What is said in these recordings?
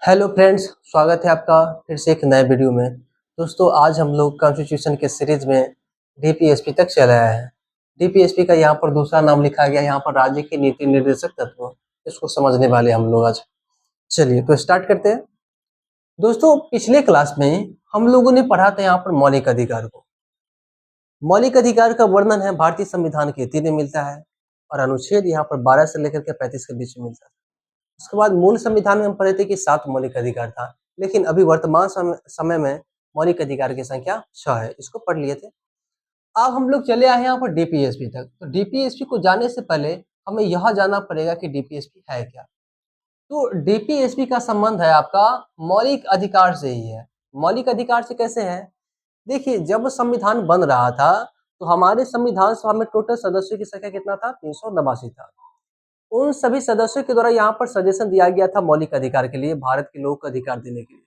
Hello friends, स्वागत है आपका फिर से एक नए वीडियो में। दोस्तों, आज हम लोग कॉन्स्टिट्यूशन के सीरीज में डीपीएसपी तक चले आए हैं। डीपीएसपी का यहाँ पर दूसरा नाम लिखा गया, यहाँ पर राज्य के नीति निर्देशक तत्व। इसको समझने वाले हम लोग आज। चलिए तो स्टार्ट करते हैं। दोस्तों, पिछले क्लास में हम लोगों ने पढ़ा था यहाँ पर मौलिक अधिकार को। मौलिक अधिकार का वर्णन है भारतीय संविधान के 3 में मिलता है और अनुच्छेद यहाँ पर 12 से लेकर के 35 के बीच में मिलता है। उसके बाद मूल संविधान में हम पढ़े थे कि 7 मौलिक अधिकार था, लेकिन अभी वर्तमान समय में मौलिक अधिकार की संख्या 6 है। इसको पढ़ लिए थे। अब हम लोग चले आए हैं यहाँ पर डीपीएसपी तक। तो डीपीएसपी को जाने से पहले हमें यह जानना पड़ेगा कि डीपीएसपी है क्या। तो डीपीएसपी का संबंध है आपका मौलिक अधिकार से ही है। मौलिक अधिकार से कैसे है? देखिए, जब संविधान बन रहा था तो हमारे संविधान सभा में टोटल सदस्यों की संख्या कितना था? 389 था। उन सभी सदस्यों के द्वारा यहाँ पर सजेशन दिया गया था मौलिक अधिकार के लिए, भारत के लोगों को अधिकार देने के लिए।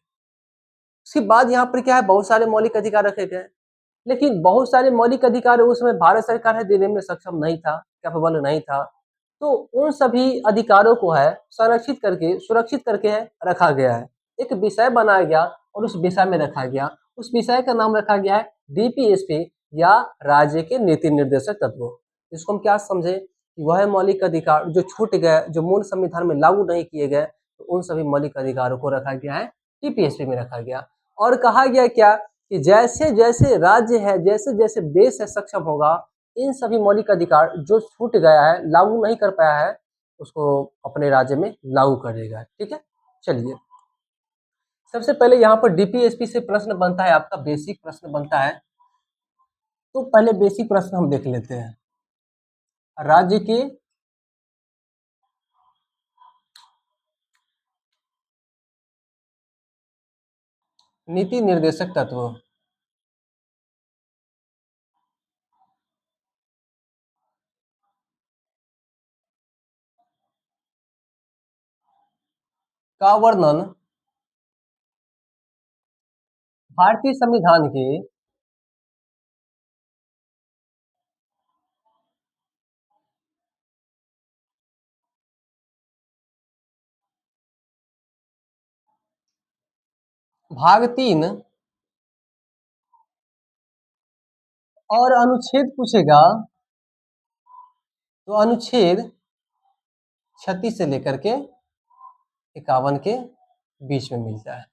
उसके बाद यहाँ पर क्या है, बहुत सारे मौलिक अधिकार रखे गए, लेकिन बहुत सारे मौलिक अधिकार उस समय भारत सरकार है देने में सक्षम नहीं था, कैपेबल नहीं था। तो उन सभी अधिकारों को है संरक्षित करके, सुरक्षित करके है रखा गया है। एक विषय बनाया गया और उस विषय में रखा गया। उस विषय का नाम रखा गया है डीपीएसपी या राज्य के नीति निर्देशक तत्व। इसको हम क्या समझे कि वह मौलिक अधिकार जो छूट गए, जो मूल संविधान में लागू नहीं किए गए, तो उन सभी मौलिक अधिकारों को रखा गया है डीपीएसपी में रखा गया। और कहा गया क्या कि जैसे जैसे राज्य है, जैसे जैसे देश है सक्षम होगा, इन सभी मौलिक अधिकार जो छूट गया है, लागू नहीं कर पाया है, उसको अपने राज्य में लागू करेगा। ठीक है, चलिए सबसे पहले यहाँ पर डीपीएसपी से प्रश्न बनता है, आपका बेसिक प्रश्न बनता है। तो पहले बेसिक प्रश्न हम देख लेते हैं। राज्य के नीति निर्देशक तत्व का वर्णन भारतीय संविधान के भाग 3 और अनुच्छेद पूछेगा तो अनुच्छेद 36 से लेकर के 51 के बीच में मिलता है।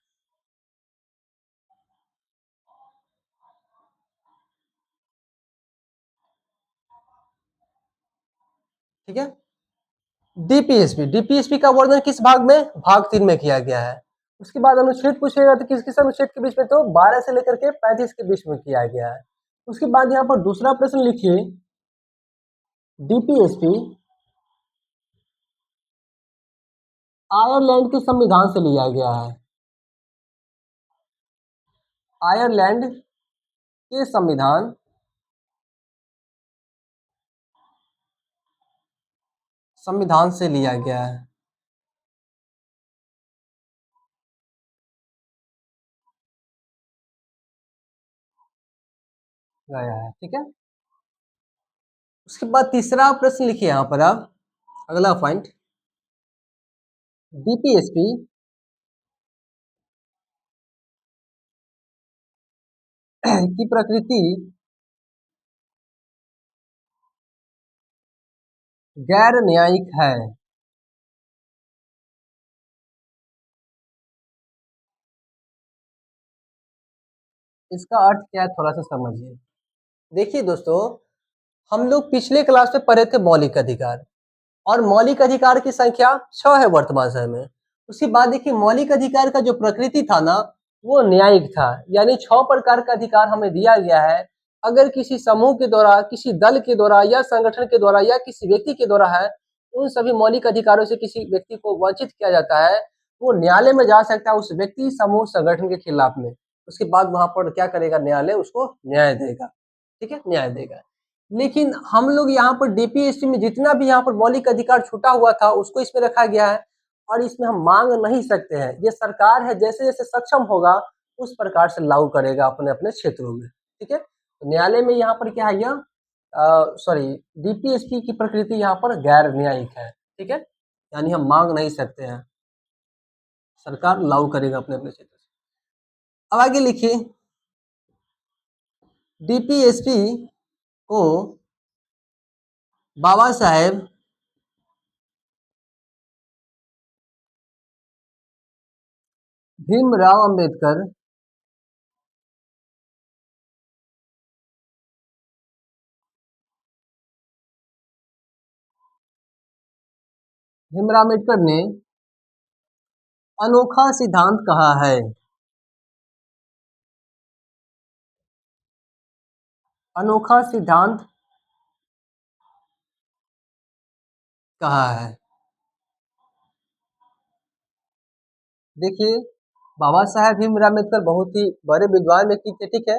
ठीक है, डीपीएसपी का वर्णन किस भाग में? भाग 3 में किया गया है। उसके बाद अनुच्छेद पूछेगा तो किस किस अनुच्छेद के बीच में? तो 12 से लेकर के 35 के बीच में किया गया है। उसके बाद यहाँ पर दूसरा प्रश्न लिखिए, डीपीएसपी आयरलैंड के संविधान से लिया गया है। आयरलैंड के संविधान से लिया गया है। गया है, ठीक है। उसके बाद तीसरा प्रश्न लिखिए यहाँ पर आप, अगला पॉइंट, डीपीएसपी की प्रकृति गैर न्यायिक है। इसका अर्थ क्या है, थोड़ा सा समझिए। देखिए दोस्तों, हम लोग पिछले क्लास में पढ़े थे मौलिक अधिकार, और मौलिक अधिकार की संख्या 6 है वर्तमान समय में। उसके बाद देखिए, मौलिक अधिकार का जो प्रकृति था ना, वो न्यायिक था, यानी 6 प्रकार का अधिकार हमें दिया गया है। अगर किसी समूह के द्वारा, किसी दल के द्वारा या संगठन के द्वारा या किसी व्यक्ति के द्वारा है, उन सभी मौलिक अधिकारों से किसी व्यक्ति को वंचित किया जाता है, वो न्यायालय में जा सकता है उस व्यक्ति, समूह, संगठन के खिलाफ में। उसके बाद वहां पर क्या करेगा, न्यायालय उसको न्याय देगा। ठीक है, न्याय देगा। लेकिन हम लोग यहाँ पर डीपीएससी में जितना भी यहाँ पर मौलिक अधिकार छूटा हुआ था, उसको इसमें रखा गया है, और इसमें हम मांग नहीं सकते हैं। ये सरकार है, जैसे जैसे सक्षम होगा उस प्रकार से लागू करेगा अपने अपने क्षेत्रों में। ठीक है, तो न्यायालय में यहाँ पर क्या है, यह सॉरी, डीपीएससी की प्रकृति यहाँ पर गैर न्यायिक है। ठीक है, यानी हम मांग नहीं सकते हैं। सरकार लागू करेगा अपने अपने क्षेत्र से। अब आगे लिखिए, डीपीएसपी को बाबा साहेब भीमराव अंबेडकर भीमराव अंबेडकर ने अनोखा सिद्धांत कहा है। अनोखा सिद्धांत कहा है। देखिए, बाबा साहेब भीमराव अम्बेडकर बहुत ही बड़े विद्वान व्यक्ति थे, ठीक है।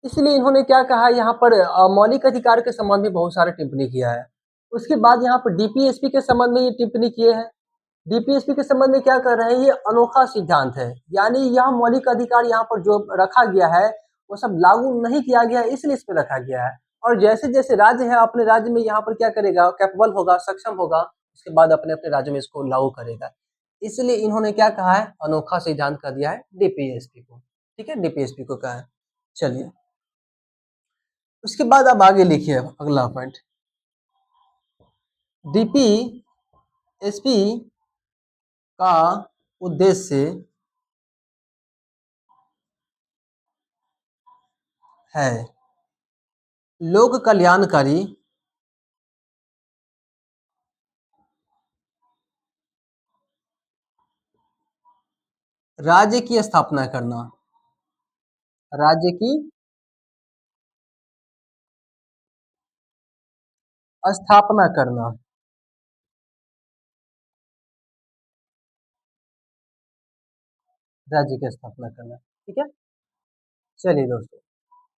इसलिए इन्होंने क्या कहा, यहाँ पर मौलिक अधिकार के संबंध में बहुत सारे टिप्पणी किया है। उसके बाद यहाँ पर डीपीएसपी के संबंध में ये टिप्पणी किए हैं। डीपीएसपी के संबंध में क्या कर रहे हैं, ये अनोखा सिद्धांत है, यानी यह मौलिक अधिकार यहाँ पर जो रखा गया है वो सब लागू नहीं किया गया है, इसलिए इस पर रखा गया है। और जैसे जैसे राज्य है अपने राज्य में यहाँ पर क्या करेगा, कैपेबल होगा, सक्षम होगा, उसके बाद अपने अपने राज्य में इसको लागू करेगा। इसलिए इन्होंने क्या कहा है, अनोखा सिद्धांत कर दिया है डीपीएसपी को, ठीक है, डीपीएसपी को कहा है। चलिए, उसके बाद अब आगे लिखिए अगला पॉइंट, डीपीएसपी का उद्देश्य है लोक कल्याणकारी राज्य की स्थापना करना। राज्य की स्थापना करना। राज्य की स्थापना करना, ठीक है। चलिए दोस्तों,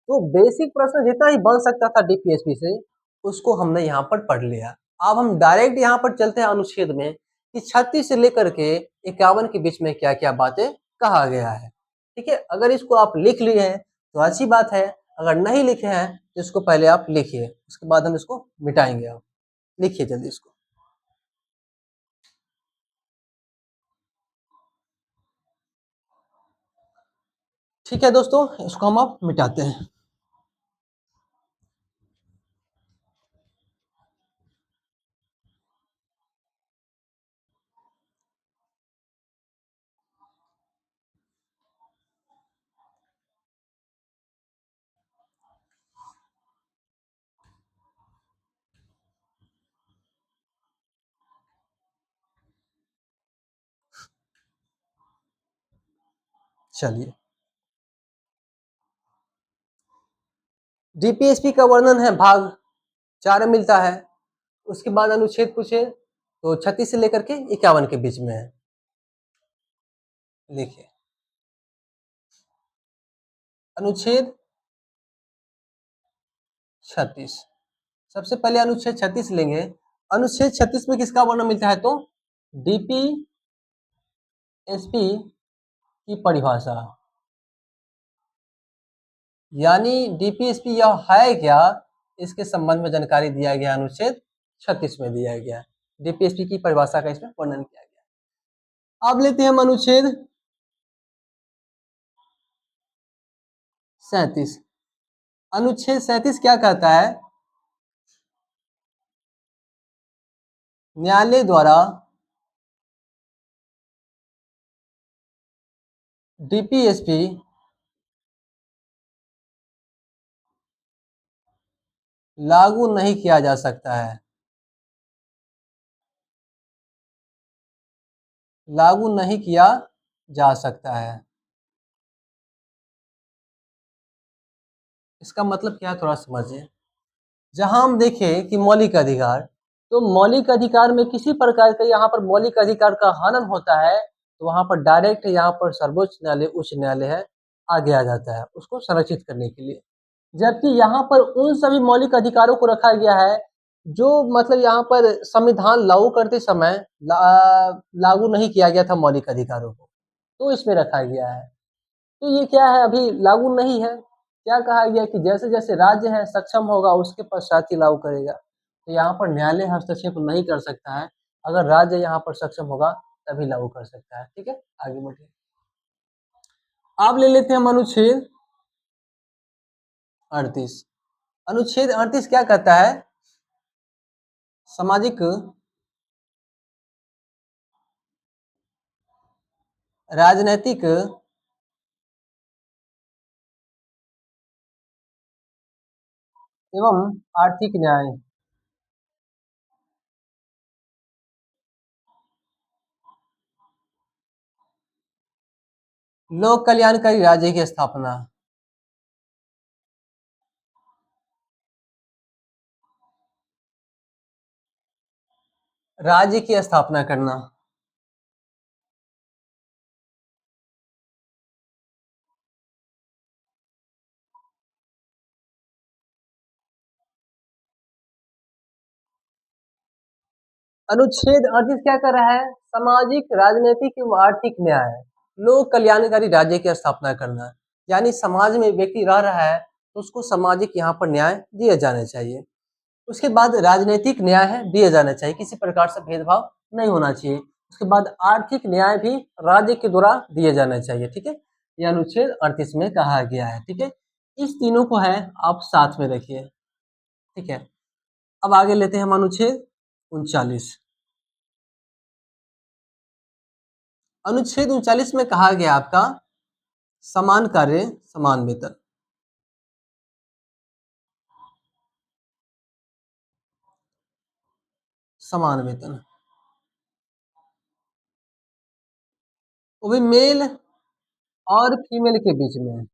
तो बेसिक प्रश्न जितना ही बन सकता था डीपीएसपी से उसको हमने यहाँ पर पढ़ लिया। अब हम डायरेक्ट यहाँ पर चलते हैं अनुच्छेद में कि 36 से लेकर के 51 के बीच में क्या क्या बातें कहा गया है, ठीक है। अगर इसको आप लिख लिए हैं तो अच्छी बात है, अगर नहीं लिखे हैं तो इसको पहले आप लिखिए, उसके बाद हम इसको मिटाएंगे। आप लिखिए जल्दी इसको। ठीक है दोस्तों, इसको हम अब मिटाते हैं। चलिए, डीपीएसपी का वर्णन है भाग 4 में मिलता है। उसके बाद अनुच्छेद पूछे तो 36 से लेकर के 51 के बीच में है। लिखिए, अनुच्छेद 36। सबसे पहले अनुच्छेद 36 लेंगे। अनुच्छेद 36 में किसका वर्णन मिलता है, तो डीपीएसपी की परिभाषा, यानी डीपीएसपी यह है क्या, इसके संबंध में जानकारी दिया गया अनुच्छेद 36 में दिया गया। डीपीएसपी की परिभाषा का इसमें वर्णन किया गया। अब लेते हैं हम अनुच्छेद 37। अनुच्छेद 37 क्या कहता है, न्यायालय द्वारा डीपीएसपी लागू नहीं किया जा सकता है। लागू नहीं किया जा सकता है। इसका मतलब क्या है, थोड़ा समझिए। जहां हम देखें कि मौलिक अधिकार, तो मौलिक अधिकार में किसी प्रकार का यहाँ पर मौलिक अधिकार का हनन होता है तो वहां पर डायरेक्ट यहाँ पर सर्वोच्च न्यायालय, उच्च न्यायालय है, आगे आ जाता है उसको संरक्षित करने के लिए। जबकि यहाँ पर उन सभी मौलिक अधिकारों को रखा गया है जो मतलब यहाँ पर संविधान लागू करते समय लागू नहीं किया गया था मौलिक अधिकारों को, तो इसमें रखा गया है। तो ये क्या है, अभी लागू नहीं है। क्या कहा गया कि जैसे जैसे राज्य है सक्षम होगा उसके पश्चात ही लागू करेगा। तो यहाँ पर न्यायालय हस्तक्षेप नहीं कर सकता है। अगर राज्य यहाँ पर सक्षम होगा तभी लागू कर सकता है। ठीक है, आगे बढ़िए। अब ले लेते हैं हम अनुच्छेद 38। अनुच्छेद 38 क्या कहता है? सामाजिक, राजनैतिक एवं आर्थिक न्याय, लोक कल्याणकारी राज्य की स्थापना। राज्य की स्थापना करना। अनुच्छेद 38 क्या कर रहा है? सामाजिक, राजनीतिक एवं आर्थिक न्याय, लोक कल्याणकारी राज्य की स्थापना करना। यानी समाज में व्यक्ति रह रहा है तो उसको सामाजिक यहाँ पर न्याय दिए जाने चाहिए। उसके बाद राजनीतिक न्याय है दिए जाना चाहिए, किसी प्रकार से भेदभाव नहीं होना चाहिए। उसके बाद आर्थिक न्याय भी राज्य के द्वारा दिए जाना चाहिए। ठीक है, यह अनुच्छेद 38 में कहा गया है। ठीक है, इस तीनों को है आप साथ में रखिए। ठीक है, अब आगे लेते हैं हम अनुच्छेद 39। अनुच्छेद 39 में कहा गया आपका समान कार्य समान वेतन। समान वेतन, वो भी मेल और फीमेल के बीच में,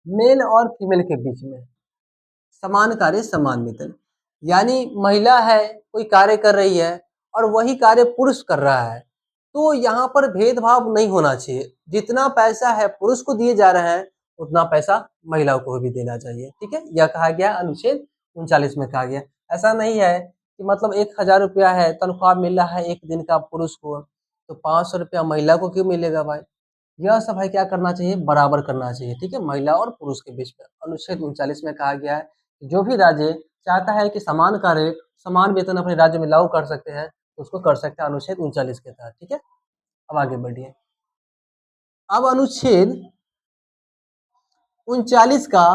मेल और फीमेल के बीच में समान कार्य समान वेतन। यानी महिला है, कोई कार्य कर रही है और वही कार्य पुरुष कर रहा है, तो यहाँ पर भेदभाव नहीं होना चाहिए। जितना पैसा है पुरुष को दिए जा रहे हैं उतना पैसा महिलाओं को भी देना चाहिए। ठीक है, यह कहा गया अनुच्छेद 39 में कहा गया। ऐसा नहीं है कि मतलब 1000 रुपया है तनख्वाह मिल रहा है एक दिन का पुरुष को, तो 500 रुपया महिला को क्यों मिलेगा भाई? यह सब है क्या करना चाहिए? बराबर करना चाहिए। ठीक है, महिला और पुरुष के बीच में अनुच्छेद 39 में कहा गया है कि जो भी राज्य चाहता है कि समान कार्य समान वेतन अपने राज्य में लागू कर सकते हैं तो उसको कर सकते हैं अनुच्छेद 39 के तहत। ठीक है, अब आगे बढ़िए। अब अनुच्छेद 39 का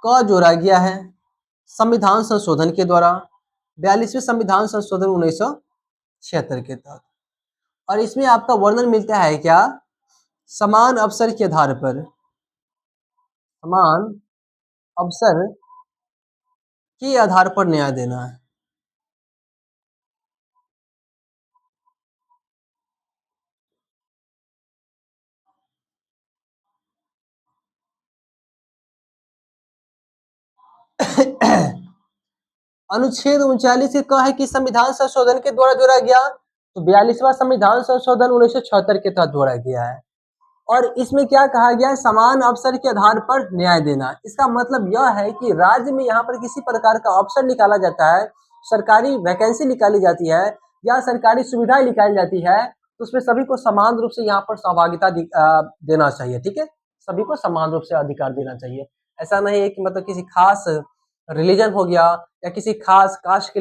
क जोड़ा गया है संविधान संशोधन के द्वारा, 42वें संविधान संशोधन 1976 के तहत। और इसमें आपका वर्णन मिलता है क्या? समान अवसर के आधार पर, समान अवसर के आधार पर न्याय देना है। अनुच्छेद 39 से कहा है कि संविधान संशोधन के द्वारा जोड़ा गया, तो 42वां संविधान संशोधन 1976 के तहत जोड़ा गया है। और इसमें क्या कहा गया है? समान अवसर के आधार पर न्याय देना। इसका मतलब यह है कि राज्य में यहाँ पर किसी प्रकार का अवसर निकाला जाता है, सरकारी वैकेंसी निकाली जाती है या सरकारी सुविधाएं निकाली जाती है, तो उसमें सभी को समान रूप से यहाँ पर सहभागिता देना चाहिए। ठीक है, सभी को समान रूप से अधिकार देना चाहिए। ऐसा नहीं है कि मतलब किसी खास रिलीजन हो गया या किसी खास कास्ट के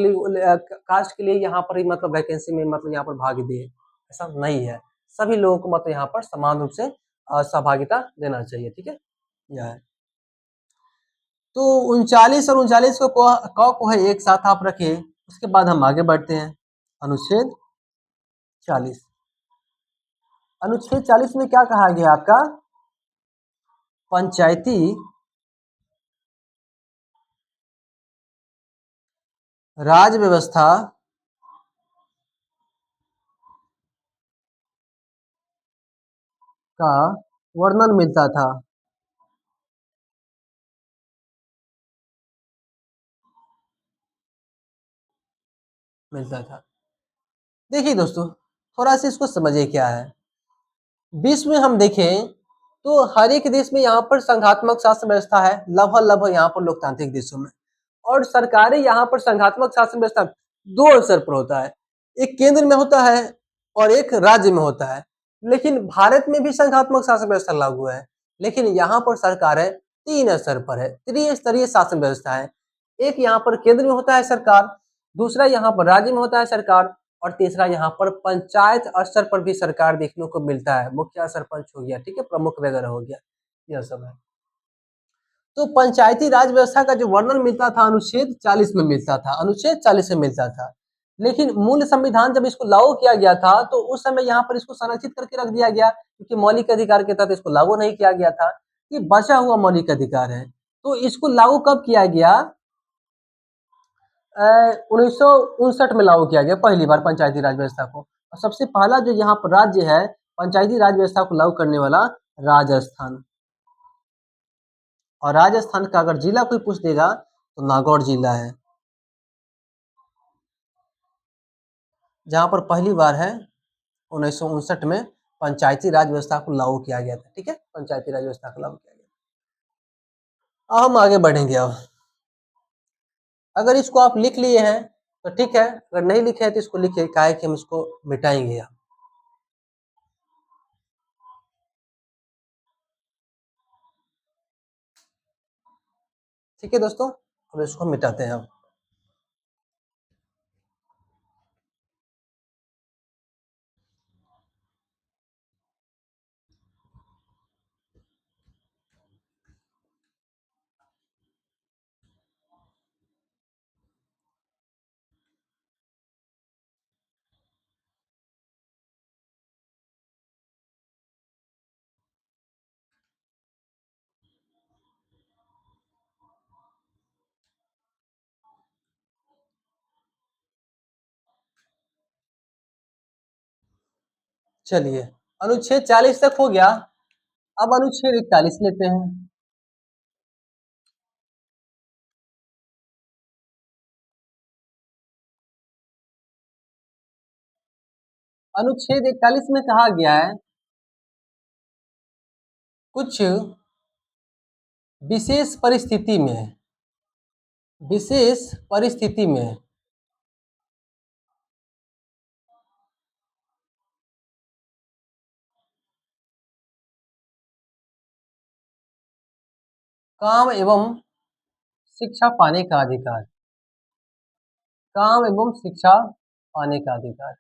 लिए यहाँ पर ही मतलब वैकेंसी में मतलब यहाँ पर भाग दे, ऐसा नहीं है। सभी लोगों को मतलब यहाँ पर समान रूप से सहभागिता देना चाहिए। ठीक है, यह है। तो 39 और 39 को है एक साथ आप रखिए। उसके बाद हम आगे बढ़ते हैं अनुच्छेद 40। अनुच्छेद 40 में क्या कहा गया आपका? पंचायती राज व्यवस्था का वर्णन मिलता था। मिलता था। देखिए दोस्तों, थोड़ा सा इसको समझिए क्या है। विश्व में हम देखें तो हर एक देश में यहाँ पर संघात्मक शासन व्यवस्था है, लगभग लगभग यहाँ पर लोकतांत्रिक देशों में। और सरकारें यहाँ पर संघात्मक शासन व्यवस्था दो स्तर पर होता है, एक केंद्र में होता है और एक राज्य में होता है। लेकिन भारत में भी संघात्मक शासन व्यवस्था लागू है, लेकिन यहाँ पर सरकारें तीन स्तर पर है, त्रिस्तरीय शासन व्यवस्था है। एक यहाँ पर केंद्र में होता है सरकार, दूसरा यहाँ पर राज्य में होता है सरकार, और तीसरा यहाँ पर पंचायत स्तर पर भी सरकार देखने को मिलता है, मुखिया सरपंच हो गया, ठीक है, प्रमुख वगैरह हो गया, यह सब है। तो पंचायती राज व्यवस्था का जो वर्णन मिलता था अनुच्छेद 40 में मिलता था, अनुच्छेद 40 में मिलता था। लेकिन मूल संविधान जब इसको लागू किया गया था तो उस समय यहाँ पर इसको संरक्षित करके रख दिया गया, क्योंकि मौलिक अधिकार के तहत इसको लागू नहीं किया गया था। ये बचा हुआ मौलिक अधिकार है। तो इसको लागू कब किया गया? 1959 में लागू किया गया पहली बार पंचायती राज व्यवस्था को। और सबसे पहला जो यहाँ पर राज्य है पंचायती राज व्यवस्था को लागू करने वाला, राजस्थान। और राजस्थान का अगर जिला कोई पूछ देगा तो नागौर जिला है, जहां पर पहली बार है 1959 में पंचायती राज व्यवस्था को लागू किया गया था। ठीक है, पंचायती राज व्यवस्था को लागू किया गया। अब हम आगे बढ़ेंगे। अब अगर इसको आप लिख लिए हैं तो ठीक है, अगर नहीं लिखे हैं तो इसको लिखिए, क्या है कि हम इसको मिटाएंगे। ठीक है दोस्तों, अब इसको मिटाते हैं। अब चलिए, अनुच्छेद 40 तक हो गया। अब अनुच्छेद 41 लेते हैं। अनुच्छेद 41 में कहा गया है कुछ विशेष परिस्थिति में, विशेष परिस्थिति में काम एवं शिक्षा पाने का अधिकार, काम एवं शिक्षा पाने का अधिकार।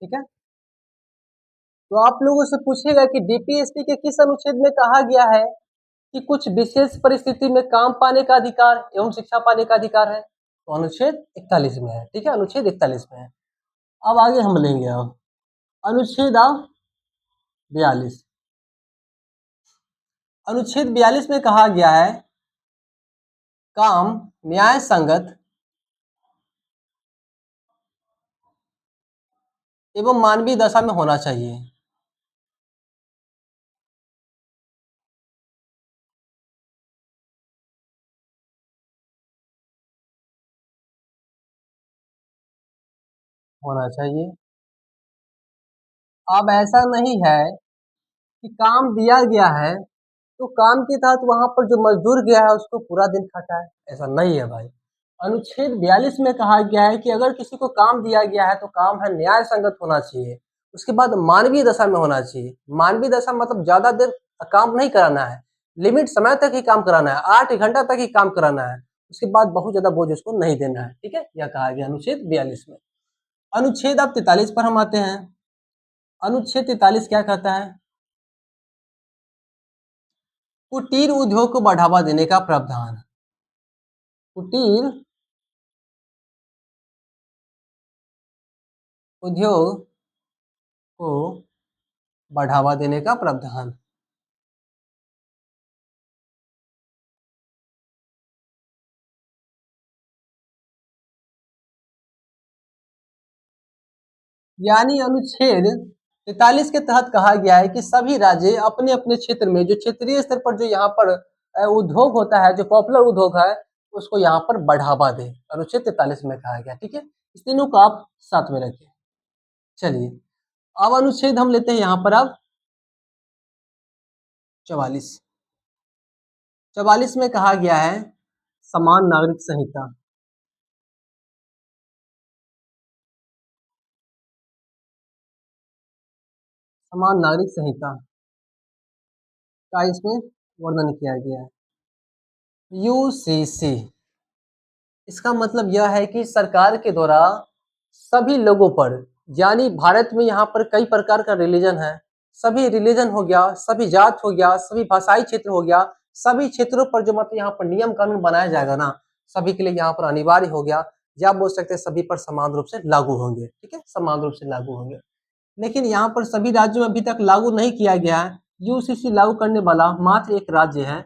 ठीक है, तो आप लोगों से पूछेगा कि डीपीएसपी के किस अनुच्छेद में कहा गया है कि कुछ विशेष परिस्थिति में काम पाने का अधिकार एवं शिक्षा पाने का अधिकार है? तो अनुच्छेद 41 में है। ठीक है, अनुच्छेद 41 में है। अब आगे हम लेंगे। अब अनुच्छेद 42, अनुच्छेद 42 में कहा गया है काम न्याय संगत एवं मानवीय दशा में होना चाहिए। होना चाहिए। अब ऐसा नहीं है कि काम दिया गया है तो काम के तहत वहां पर जो मजदूर गया है उसको पूरा दिन खटा है, ऐसा नहीं है भाई। अनुच्छेद 42 में कहा गया है कि अगर किसी को काम दिया गया है तो काम है न्याय संगत होना चाहिए, उसके बाद मानवीय दशा में होना चाहिए। मानवीय दशा मतलब ज्यादा देर काम नहीं कराना है, लिमिट समय तक ही काम कराना है, 8 घंटा तक ही काम कराना है, उसके बाद बहुत ज्यादा बोझ उसको नहीं देना है। ठीक है, यह कहा गया अनुच्छेद 42 में। अनुच्छेद अब 43 पर हम आते हैं। अनुच्छेद 43 क्या कहता है? कुटीर उद्योग को बढ़ावा देने का प्रावधान। कुटीर उद्योग को बढ़ावा देने का प्रावधान। यानी अनुच्छेद 43 के तहत कहा गया है कि सभी राज्य अपने अपने क्षेत्र में जो क्षेत्रीय स्तर पर जो यहाँ पर उद्योग होता है, जो पॉपुलर उद्योग है, उसको यहाँ पर बढ़ावा दे। अनुच्छेद 43 में कहा गया। ठीक है, इस तीनों को आप साथ में रखिए। चलिए, अब अनुच्छेद हम लेते हैं यहाँ पर। अब 44, 44 में कहा गया है समान नागरिक संहिता। समान नागरिक संहिता का इसमें वर्णन किया गया है। यूसीसी, इसका मतलब यह है कि सरकार के द्वारा सभी लोगों पर, यानी भारत में यहाँ पर कई प्रकार का रिलीजन है, सभी रिलीजन हो गया, सभी जात हो गया, सभी भाषाई क्षेत्र हो गया, सभी क्षेत्रों पर जो मतलब यहाँ पर नियम कानून बनाया जाएगा ना, सभी के लिए यहाँ पर अनिवार्य हो गया, या आप बोल सकते हैं सभी पर समान रूप से लागू होंगे। ठीक है, समान रूप से लागू होंगे। लेकिन यहाँ पर सभी राज्यों में अभी तक लागू नहीं किया गया है। यूसीसी लागू करने वाला मात्र एक राज्य है,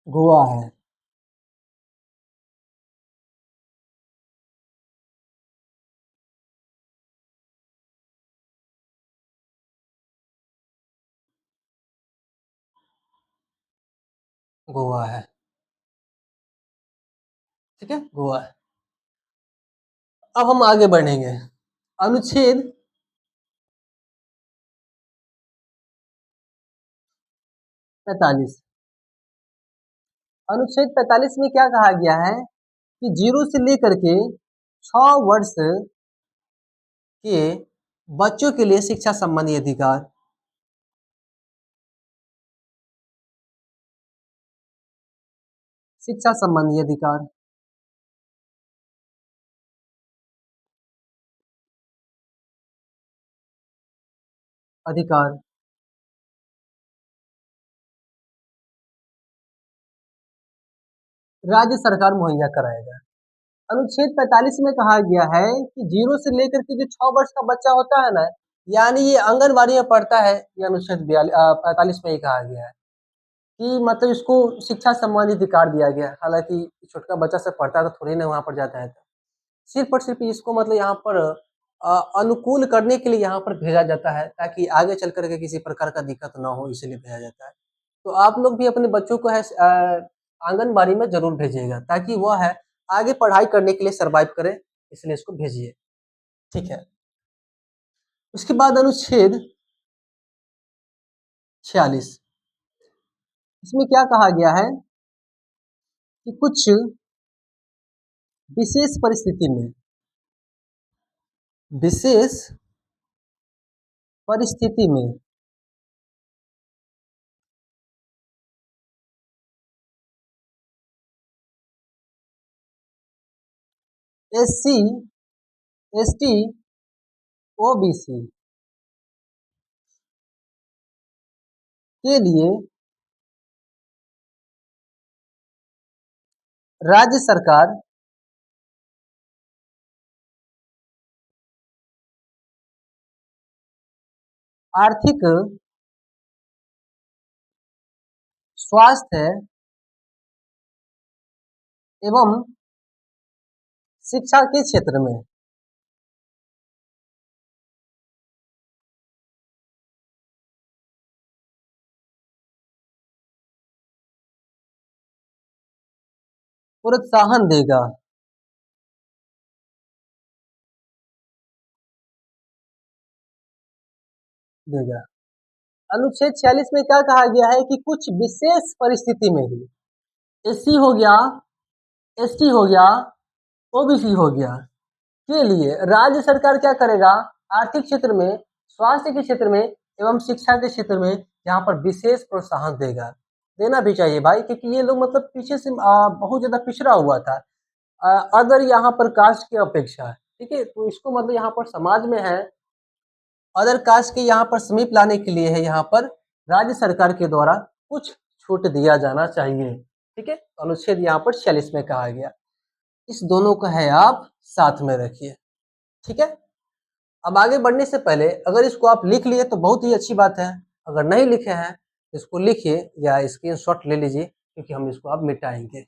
गोवा है। गोवा है। ठीक है, गोवा है। अब हम आगे बढ़ेंगे। अनुच्छेद 45। अनुच्छेद 45 में क्या कहा गया है कि 0 से लेकर के 6 वर्ष के बच्चों के लिए शिक्षा संबंधी अधिकार, शिक्षा संबंधी अधिकार, अधिकार राज्य सरकार मुहैया कराएगा। अनुच्छेद 45 में कहा गया है कि 0 से लेकर के जो 6 वर्ष का बच्चा होता है ना, यानी ये आंगनबाड़ी में पढ़ता है, ये अनुच्छेद 45 में ही कहा गया है कि मतलब इसको शिक्षा संबंधी अधिकार दिया गया है। हालांकि छोटका बच्चा से पढ़ता है तो थोड़ी ना वहां पर जाता है, सिर्फ और सिर्फ इसको मतलब यहाँ पर अनुकूल करने के लिए यहाँ पर भेजा जाता है, ताकि आगे चल करके किसी प्रकार का दिक्कत ना हो, इसलिए भेजा जाता है। तो आप लोग भी अपने बच्चों को है आंगनबाड़ी में जरूर भेजिएगा, ताकि वह है आगे पढ़ाई करने के लिए सरवाइव करे, इसलिए इसको भेजिए। ठीक है। उसके बाद अनुच्छेद 46, इसमें क्या कहा गया है कि कुछ विशेष परिस्थिति में, विशेष परिस्थिति में एससी, एसटी, ओबीसी के लिए राज्य सरकार आर्थिक, स्वास्थ्य एवं शिक्षा के क्षेत्र में प्रोत्साहन देगा, देगा। अनुच्छेद 46 में क्या कहा गया है कि कुछ विशेष परिस्थिति में ही, एससी हो गया, एसटी हो गया, ओबीसी हो गया, के लिए राज्य सरकार क्या करेगा, आर्थिक क्षेत्र में, स्वास्थ्य के क्षेत्र में एवं शिक्षा के क्षेत्र में यहाँ पर विशेष प्रोत्साहन देगा। देना भी चाहिए भाई, क्योंकि ये लोग मतलब पीछे से बहुत ज्यादा पिछड़ा हुआ था अगर यहाँ पर कास्ट की अपेक्षा। ठीक है, तो इसको मतलब यहाँ पर समाज में है, अदर कास्ट के यहाँ पर समीप लाने के लिए है, यहाँ पर राज्य सरकार के द्वारा कुछ छूट दिया जाना चाहिए। ठीक है, तो अनुच्छेद यहाँ पर 46 में कहा गया। इस दोनों का है आप साथ में रखिए। ठीक है। अब आगे बढ़ने से पहले अगर इसको आप लिख लिए तो बहुत ही अच्छी बात है, अगर नहीं लिखे हैं तो इसको लिखिए या स्क्रीनशॉट ले लीजिए, क्योंकि हम इसको अब मिटाएंगे।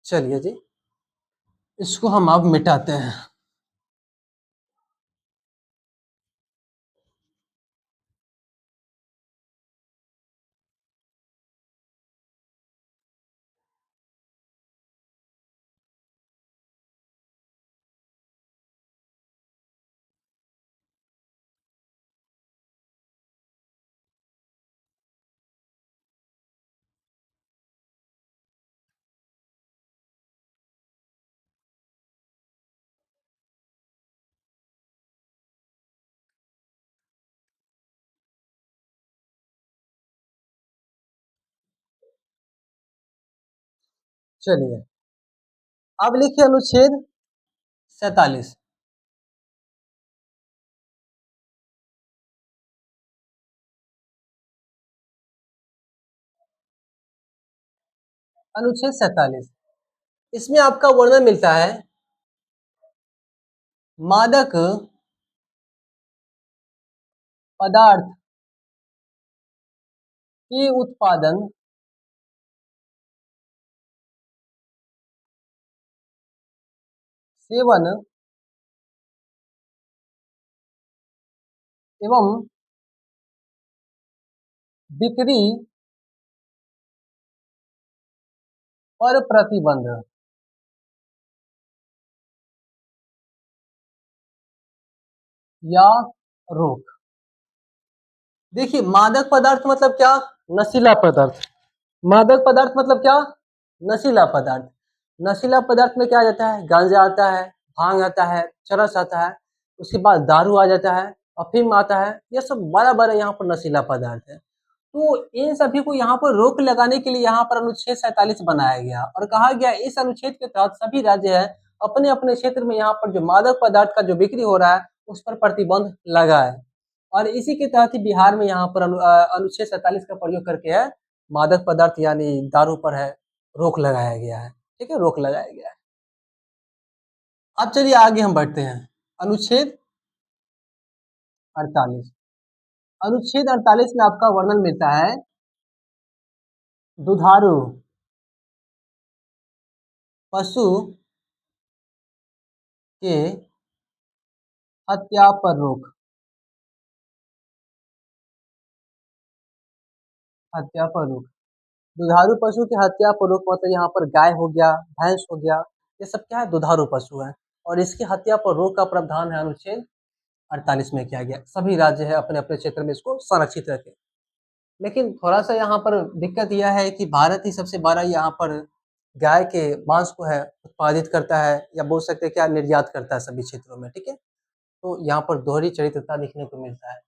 चलिए जी, इसको हम अब मिटाते हैं। चलिए अब लिखिए अनुच्छेद 47। अनुच्छेद 47 इसमें आपका वर्णन मिलता है मादक पदार्थ के उत्पादन सेवन एवं बिक्री पर प्रतिबंध। या रोक। देखिए मादक पदार्थ मतलब क्या? नशीला पदार्थ। मादक पदार्थ मतलब क्या? नशीला पदार्थ। नशीला पदार्थ में क्या आ जाता है? गांजा आता है, भांग आता है, चरस आता है, उसके बाद दारू आ जाता है, अफीम आता है। ये सब बड़ा बड़ा यहाँ पर नशीला पदार्थ है। तो इन सभी को यहाँ पर रोक लगाने के लिए यहाँ पर अनुच्छेद 47 बनाया गया और कहा गया इस अनुच्छेद के तहत सभी राज्य है अपने अपने क्षेत्र में यहाँ पर जो मादक पदार्थ का जो बिक्री हो रहा है उस पर प्रतिबंध लगाए। और इसी के तहत ही बिहार में यहाँ पर अनुच्छेद 47 का प्रयोग करके है मादक पदार्थ यानी दारू पर है रोक लगाया गया है। ठीक है, रोक लगाया गया है। अब चलिए आगे हम बढ़ते हैं। अनुच्छेद 48। अनुच्छेद 48 में आपका वर्णन मिलता है दुधारू पशु के हत्या पर रोक। हत्या पर रोक। दुधारू पशु की हत्या पर रोक मतलब यहाँ पर गाय हो गया, भैंस हो गया, ये सब क्या है? दुधारू पशु है और इसकी हत्या पर रोक का प्रावधान है अनुच्छेद 48 में किया गया। सभी राज्य है अपने अपने क्षेत्र में इसको संरक्षित रखे। लेकिन थोड़ा सा यहाँ पर दिक्कत यह है कि भारत ही सबसे बड़ा यहाँ पर गाय के मांस को है उत्पादित करता है या बोल सकते हैं क्या निर्यात करता है सभी क्षेत्रों में। ठीक है, तो यहाँ पर दोहरी चरित्रता दिखने को मिलता है।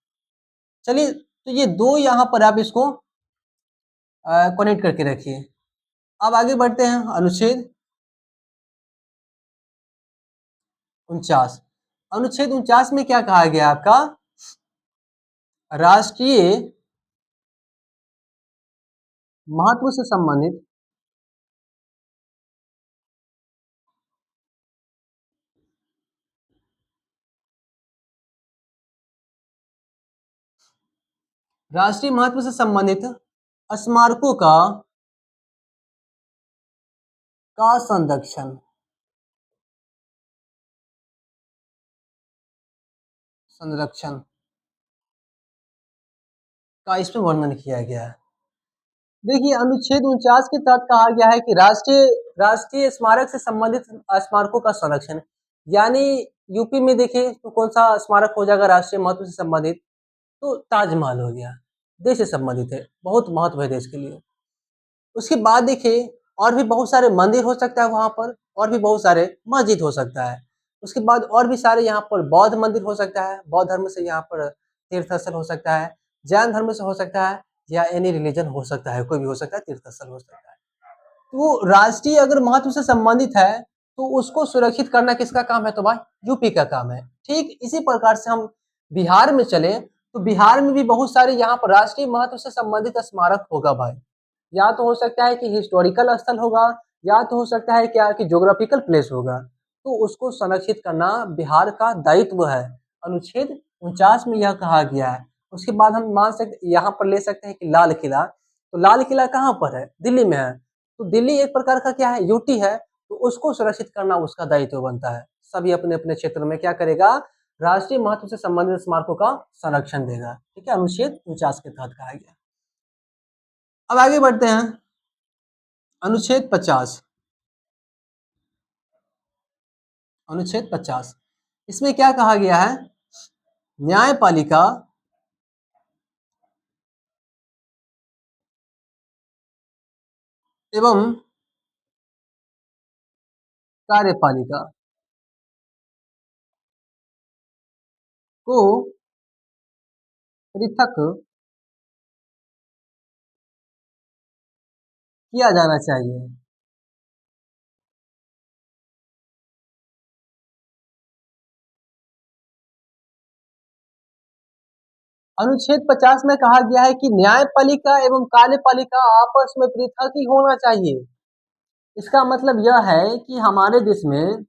चलिए तो ये दो यहाँ पर आप इसको कनेक्ट करके रखिए। अब आगे बढ़ते हैं। अनुच्छेद 49। अनुच्छेद 49 में क्या कहा गया आपका? राष्ट्रीय महत्व से संबंधित राष्ट्रीय महत्व से संबंधित स्मारकों का संरक्षण संरक्षण का इसमें वर्णन किया गया है। देखिए अनुच्छेद 49 के तहत कहा गया है कि राष्ट्रीय राष्ट्रीय स्मारक से संबंधित स्मारकों का संरक्षण। यानी यूपी में देखिए तो कौन सा स्मारक हो जाएगा राष्ट्रीय महत्व से संबंधित? तो ताजमहल हो गया, देश से संबंधित है, बहुत महत्व है देश के लिए। उसके बाद देखिए और भी बहुत सारे मंदिर हो सकता है वहाँ पर और भी बहुत सारे मस्जिद हो सकता है। उसके बाद और भी सारे यहाँ पर बौद्ध मंदिर हो सकता है, बौद्ध धर्म से यहाँ पर तीर्थ स्थल हो सकता है, जैन धर्म से हो सकता है या एनी रिलीजन हो सकता है, कोई भी हो सकता है, तीर्थ स्थल हो सकता है। तो राष्ट्रीय अगर महत्व से संबंधित है तो उसको सुरक्षित करना किसका काम है? तो भाई यूपी का काम है। ठीक इसी प्रकार से हम बिहार में चले तो बिहार में भी बहुत सारे यहाँ पर राष्ट्रीय महत्व से संबंधित स्मारक होगा भाई। या तो हो सकता है कि हिस्टोरिकल स्थल होगा या तो हो सकता है क्या कि ज्योग्राफिकल प्लेस होगा। तो उसको संरक्षित करना बिहार का दायित्व है। अनुच्छेद 49 में यह कहा गया है। उसके बाद हम मान सकते यहाँ पर ले सकते हैं कि लाल किला। तो लाल किला कहाँ पर है? दिल्ली में है। तो दिल्ली एक प्रकार का क्या है? यूटी है। तो उसको सुरक्षित करना उसका दायित्व बनता है। सभी अपने अपने क्षेत्र में क्या करेगा? राष्ट्रीय महत्व से संबंधित स्मारकों का संरक्षण देगा। ठीक है, अनुच्छेद 49 के तहत कहा गया। अब आगे बढ़ते हैं। अनुच्छेद 50। अनुच्छेद 50 इसमें क्या कहा गया है? न्यायपालिका एवं कार्यपालिका को पृथक किया जाना चाहिए। अनुच्छेद 50 में कहा गया है कि न्यायपालिका एवं कार्यपालिका आपस में पृथक ही होना चाहिए। इसका मतलब यह है कि हमारे देश में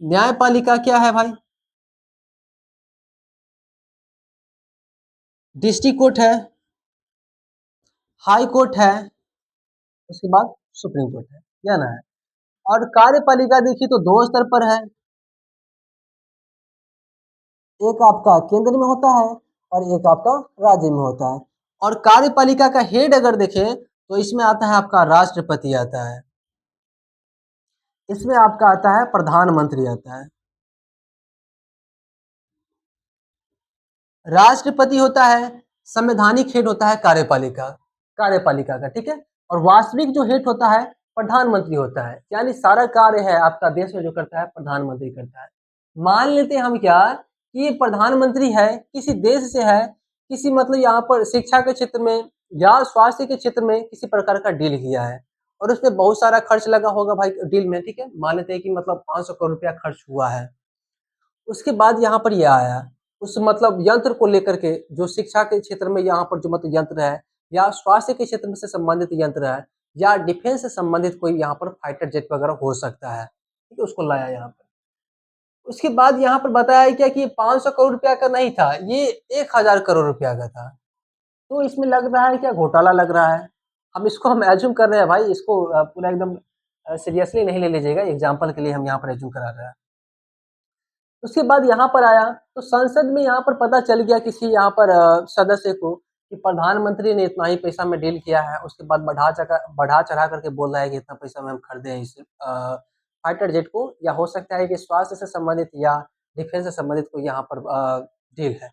न्यायपालिका क्या है भाई? डिस्ट्रिक्ट कोर्ट है, हाई कोर्ट है, उसके बाद सुप्रीम कोर्ट है, या ना है। और कार्यपालिका देखिए तो दो स्तर पर है, एक आपका केंद्र में होता है और एक आपका राज्य में होता है। और कार्यपालिका का हेड अगर देखें तो इसमें आता है आपका राष्ट्रपति आता है, इसमें आपका आता है प्रधानमंत्री आता है। राष्ट्रपति होता है, संवैधानिक हेड होता है कार्यपालिका का, ठीक है। और वास्तविक जो हेड होता है प्रधानमंत्री होता है, यानी सारा कार्य है आपका देश में जो करता है प्रधानमंत्री करता है। मान लेते हैं हम क्या कि ये प्रधानमंत्री है, किसी देश से है, किसी मतलब यहाँ पर शिक्षा के क्षेत्र में या स्वास्थ्य के क्षेत्र में किसी प्रकार का डील किया है और उसमें बहुत सारा खर्च लगा होगा भाई डील में, ठीक है। मान लेते हैं कि मतलब 500 करोड़ रुपया खर्च हुआ है। उसके बाद यहाँ पर यह आया उस मतलब यंत्र को लेकर के, जो शिक्षा के क्षेत्र में यहाँ पर जो मतलब यंत्र है या स्वास्थ्य के क्षेत्र में से संबंधित यंत्र है या डिफेंस से संबंधित कोई यहाँ पर फाइटर जेट वगैरह हो सकता है, ठीक है, उसको लाया यहाँ पर। उसके बाद यहाँ पर बताया क्या कि 500 करोड़ रुपया का नहीं था, ये 1000 करोड़ रुपया का था। तो इसमें लग रहा है क्या घोटाला लग रहा है। हम इसको हम एज्यूम कर रहे हैं भाई, इसको पूरा एकदम सीरियसली नहीं ले लीजिएगा, एग्जाम्पल के लिए हम यहाँ पर एज्यूम करा रहे हैं। उसके बाद यहाँ पर आया तो संसद में यहाँ पर पता चल गया किसी यहाँ पर सदस्य को कि प्रधानमंत्री ने इतना ही पैसा में डील किया है। उसके बाद बढ़ा चढ़ा करके बोल रहा है कि इतना पैसा में हम खरीदे हैं इस फाइटर जेट को, या हो सकता है कि स्वास्थ्य से संबंधित या डिफेंस से संबंधित कोई यहाँ पर डील है।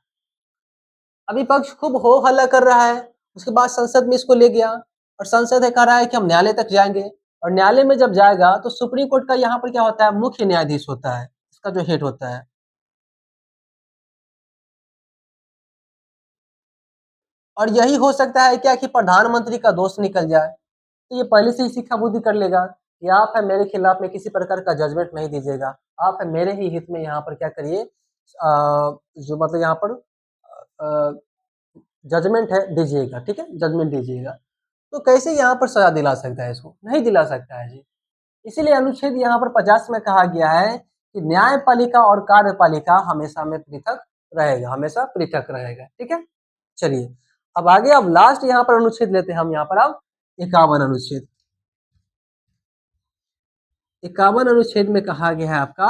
अभी पक्ष खूब हो हल्ला कर रहा है। उसके बाद संसद में इसको ले गया और संसद है कह रहा है कि हम न्यायालय तक जाएंगे। और न्यायालय में जब जाएगा तो सुप्रीम कोर्ट का यहाँ पर क्या होता है, मुख्य न्यायाधीश होता है, इसका जो हेड होता है। और यही हो सकता है क्या कि प्रधानमंत्री का दोष निकल जाए, तो ये पहले से ही शिक्षा बुद्धि कर लेगा कि आप है मेरे खिलाफ में किसी प्रकार का जजमेंट नहीं दीजिएगा, आप है मेरे ही हित में यहाँ पर क्या करिए, जो मतलब यहाँ पर जजमेंट है दीजिएगा, ठीक है, जजमेंट दीजिएगा। तो कैसे यहाँ पर सजा दिला सकता है, इसको नहीं दिला सकता है जी। इसीलिए अनुच्छेद यहाँ पर 50 में कहा गया है कि न्यायपालिका और कार्यपालिका हमेशा में पृथक रहेगा, हमेशा पृथक रहेगा, ठीक है। चलिए अब आगे, अब लास्ट यहाँ पर अनुच्छेद लेते हैं हम, यहाँ पर अब 51 अनुच्छेद। 51 अनुच्छेद में कहा गया है आपका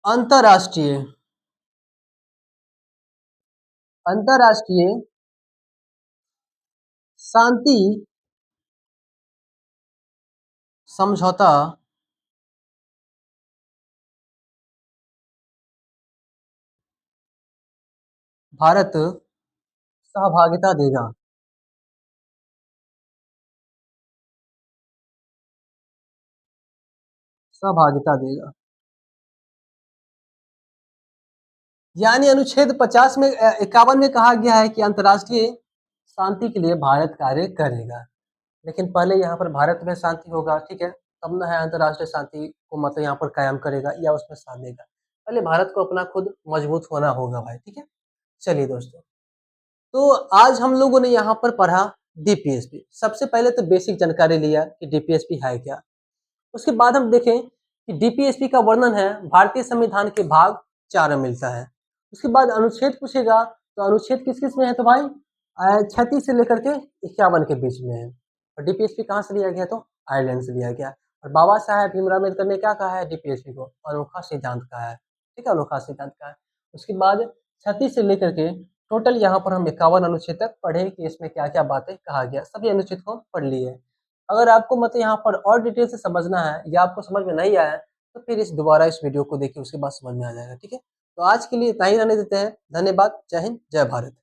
अंतरराष्ट्रीय अंतरराष्ट्रीय शांति समझौता भारत सहभागिता देगा। सहभागिता देगा यानी अनुच्छेद 50 में 51 में कहा गया है कि अंतरराष्ट्रीय शांति के लिए भारत कार्य करेगा। लेकिन पहले यहाँ पर भारत में शांति होगा, ठीक है, तब ना है अंतरराष्ट्रीय शांति को मतलब यहाँ पर कायम करेगा या उसमें साथ देगा। पहले भारत को अपना खुद मजबूत होना होगा भाई, ठीक है। चलिए दोस्तों, तो आज हम लोगों ने यहाँ पर पढ़ा डीपीएसपी। सबसे पहले तो बेसिक जानकारी लिया कि डीपीएसपी है क्या। उसके बाद हम देखें कि डीपीएसपी का वर्णन है भारतीय संविधान के भाग 4 में मिलता है। उसके बाद अनुच्छेद पूछेगा तो अनुच्छेद किस किस में है, तो भाई 36 से लेकर के 51 के बीच में है। और डीपीएसपी कहाँ से लिया गया, तो आयरलैंड से लिया गया। और बाबा साहेब भीमराव अम्बेडकर ने क्या कहा है डीपीएसपी को, अनोखा सिद्धांत कहा है, ठीक है, अनोखा सिद्धांत कहा है। उसके बाद 36 से लेकर के टोटल यहाँ पर हम 51 अनुच्छेद तक पढ़े कि इसमें क्या क्या बातें कहा गया, सभी अनुच्छेद को पढ़ लिए। अगर आपको मतलब यहाँ पर और डिटेल से समझना है या आपको समझ में नहीं आया तो फिर दोबारा इस वीडियो को देखिए, उसके बाद समझ में आ जाएगा, ठीक है। तो आज के लिए इतना ही रहने देते हैं। धन्यवाद। जय हिंद, जय भारत।